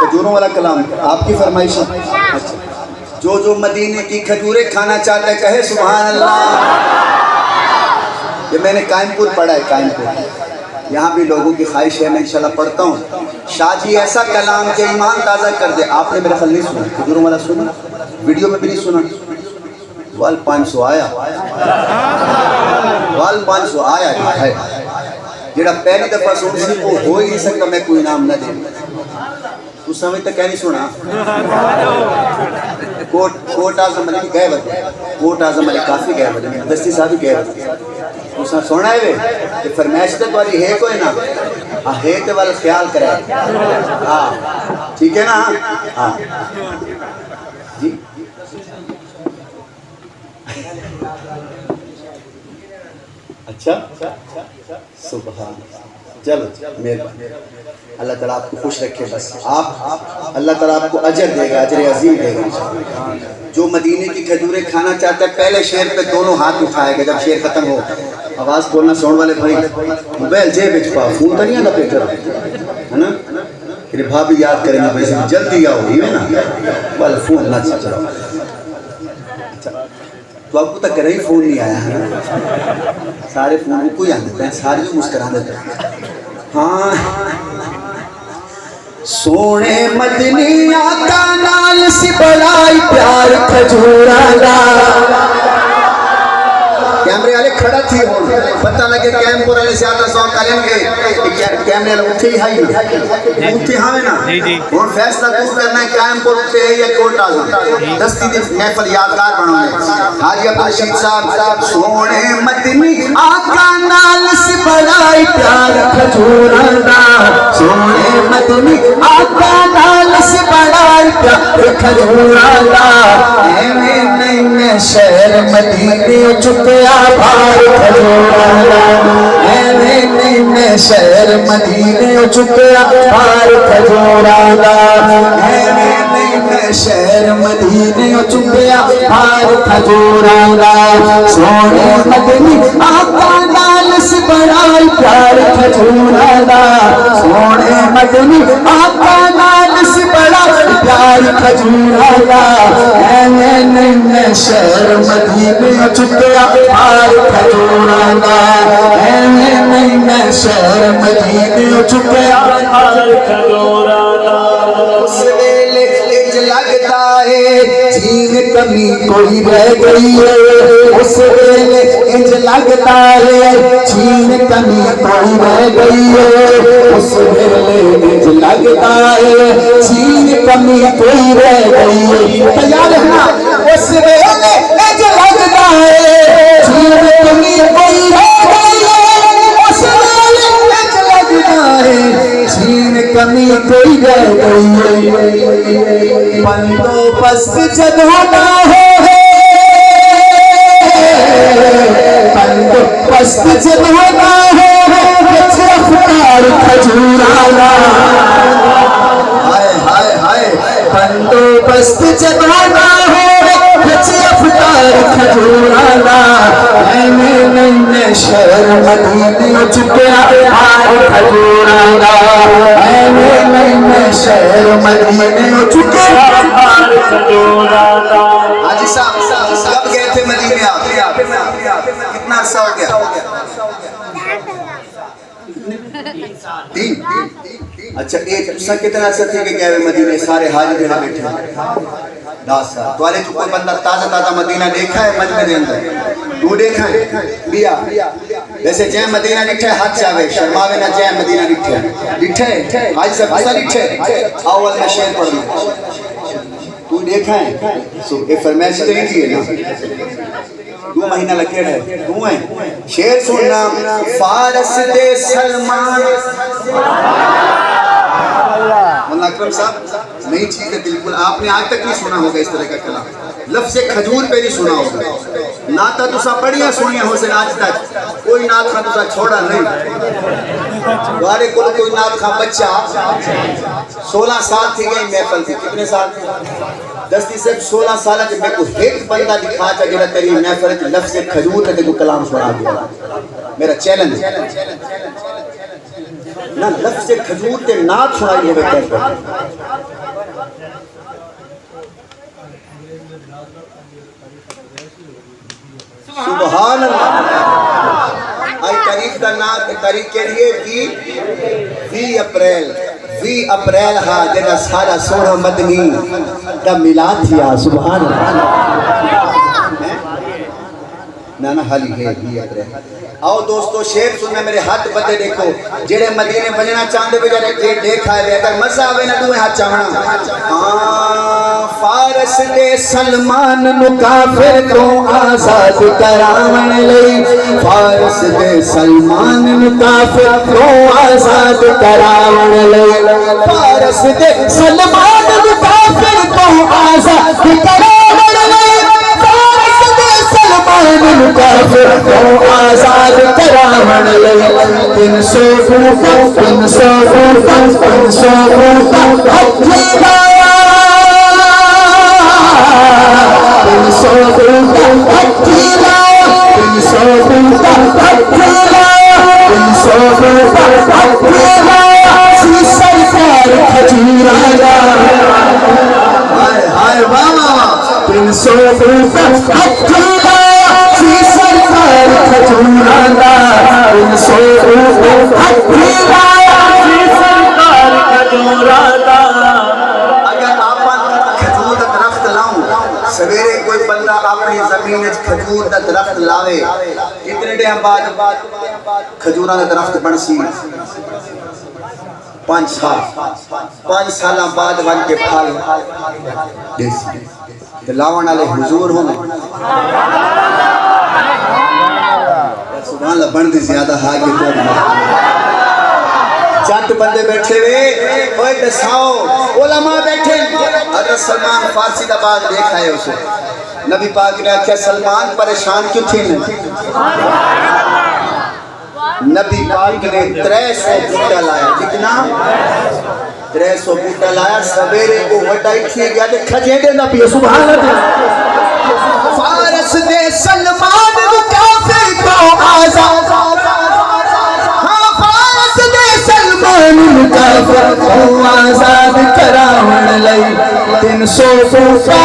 کھجوروں والا کلام آپ کی فرمائش ہے. جو مدینے کی کھجوریں کھانا چاہتا ہے کہے سبحان اللہ. یہ میں نے قائم پور پڑھا ہے, قائم پور. یہاں بھی لوگوں کی خواہش ہے, میں انشاءاللہ پڑھتا ہوں. شاہ جی ایسا کلام کہ ایمان تازہ کر دے. آپ نے میرا خیال نہیں سنا, کھجوروں والا سنا, ویڈیو میں بھی نہیں سنا. وال 500 آیا, وال 500 آیا ہے. جڑا پہلی دفعہ سن سی وہ ہو ہی نہیں سکتا میں کوئی نام نہ دے. اس سمجھ تک کہہ نہیں سنا. کوٹ اعظم علی گئے بتے, کوٹ اعظم علی کافی گئے بتے, دستی صاحب بھی گئے بتے. اس نے سونا ہے کہ فرمائش تے والی ہے کوئی نا, ہے تے والا خیال کرے. ہاں ٹھیک ہے نا. ہاں جی اچھا سبحان. چلو مہربانی, اللہ تعالیٰ آپ کو خوش رکھے. بس آپ اللہ تعالیٰ آپ کو اجر دے گا, اجر عظیم دے گا. جو مدینے کی کھجوریں کھانا چاہتا ہے پہلے شعر پہ دونوں ہاتھ اٹھائے گا. جب شعر ختم ہو آواز کھولنا. سون والے بھائی موبائل جیب وچ پا, فون تو نہیں آتا پہ کرو ہے نا, کہ بھابی یاد کریں گے بھائی جلدی آؤ ہی ہے نا, بل فون نہ چلاؤ. تو آپ کو تک کرے ہی فون نہیں آیا ہے, سارے فون کو ہی آنے ہیں, سارے جو مسکرا دیتے ہیں. ہاں سونے مدنی آقا نال سی بڑائی پیار کھجورا دا. کیمرے والے کھڑا تھی ہون, پتہ لگے کیمپور والے زیادہ سو کریں گے. کیمرے والے اٹھے ہی ہائی نا, اٹھے ہاں نا. اور فیصلہ تو کرنا ہے کیمپور اٹھے ہے یا کوٹ اعظم. دستی دی محفل یادگار بنانے. حاجی عبدالرشید صاحب سونے مدنی آقا نال سی بڑائی پیار کھجورا دا. سونے مدنی آقا نال سی بڑائی پیار کھجورا دا. ایویں نہیں میں شہر مدینے چکیا بھار کھجورا دا. ایویں نہیں میں شہر مدینے چکیا بھار کھجورا دا. ایویں نہیں میں شہر مدینے چکیا بھار کھجورا دا. سونے مدنی آقا نال سی بڑائی پیار کھجورا دا. سونے مدنی آقا نال سی بڑائی پیار کھجورا دا. ایویں نہیں میں شہر مدینے چکیا بھار کھجورا دا. ایویں نہیں میں شہر مدینے چکیا بھار کھجورا دا. اس ویلے اج لگتا ہے جین کمی کوئی رہ گئی ہے. اس ویلے اج لگتا ہے جین کمی کوئی رہ گئی ہے. اس ویلے اج لگتا ہے جین کمی کوئی رہ گئی ہے. تیار ہے نا. اس ویلے اج لگتا ہے جین کمی کوئی رہ گئی ہے. اس ویلے اج لگتا ہے جین کمی کوئی رہ گئی ہے. بندوبست جب ہونا ہو, بندوبست جب ہونا ہو, رفتار کھجورا دا. ہائے ہائے ہائے, بندوبست جب ہونا ہو, رفتار کھجورا دا. ایویں نہیں میں شہر مدینے چکیا بھار کھجورا دا. ایویں نہیں میں شہر مدینے چکیا بھار کھجورا دا. حاجی صاحب کب گئے تھے مدینے آپ؟ کتنا عرصہ ہو گیا؟ 3. اچھا ایک تسا کتنا عرصہ تھے کہ گئے مدینے؟ سارے حاجی جہاں بیٹھے ہیں 10 سال. تو والے جو کوئی بندہ تازہ مدینہ دیکھا ہے مجمع دے اندر؟ تو دیکھا ہے لیا. ویسے جائیں مدینہ ڈٹھے ہاتھ چاہے شرماوے نہ جائیں مدینہ ڈٹھے حاج صاحب ایسا ڈٹھے. اول میں شعر پڑھ لوں. تو دیکھا ہے سو اے فرمائش تو ہی دیئے نا. 2 مہینہ لگے رہے تو ہیں. شعر سننا. فارس دے سلمان مولانا اکرم صاحب نئی چیز ہے بالکل. آپ نے آج تک نہیں سنا ہوگا اس طرح کا کلام. لفظ کھجور پہ نہیں سنا ہوگا. ناتا تسا پڑھیا سنیا ہو سے آج تک کوئی نات خان تسا چھوڑا نہیں. دوارے کوئی نات خان بچہ 16 سال تھی گئی محفل تھی. کتنے سال تھی؟ دستی صرف 16 سالہ جب میں کو ایک بندہ دکھا چا جڑا تیری محفل تھی لفظ کھجور تے کو کلام سنا دیا. میرا چیلنج نہ لفظ کھجور تے نات سنائی ہوئے کہتے ہیں. سبحان اللہ. آئی تاریخ کا نام تاریخ کے لیے 20 اپریل 20 اپریل ہاں جنہ سارا سونا مدنی دا میلاد تھیا. سبحان اللہ. نانا حالی ہے 20 اپریل. آؤ دوستو شیر سننے میرے ہاتھ بدے دیکھو جڑے مدینے بننا چاندے بھی جڑے دیکھا ہے اگر مزہ آوے نہ دوئے ہاتھ چاہنا. فارس دے سلمان نو کافر تو آزاد کراون لئی. فارس دے سلمان نو کافر تو آزاد کراون لئی. فارس دے سلمان نو کافر تو آزاد کراون لئی. فارس دے سلمان نو کافر تو آزاد کراون لئی. 300 سویرے کوئی بندہ اپنی زمین کھجور دا درخت لاوے کتنے ڈے بعد کھجوراں دا درخت بن سی 5 سال بعد بن کے پھل دے سی لاون والے حضور ہوں. سبحان اللہ. بن دی زیادہ ہا کے تو جٹ بندے بیٹھے ہوئے اوے دساؤ علماء بیٹھے. حضرت سلمان فارسی دا بعد دیکھا ہے اسے نبی پاک نے کہا سلمان پریشان کیوں تھے. نبی پاک نے 300 بوٹا لایا. کتنا 300 بوٹا لایا. سویرے کو وڈائی تھی گیا تے کھجیڑے نہ پیے. سبحان اللہ. فارس دے سلمان نو کافر تو آزاد. ہاں فارس دے سلمان نو کافر تو آزاد کراون لئی. 300 بوٹا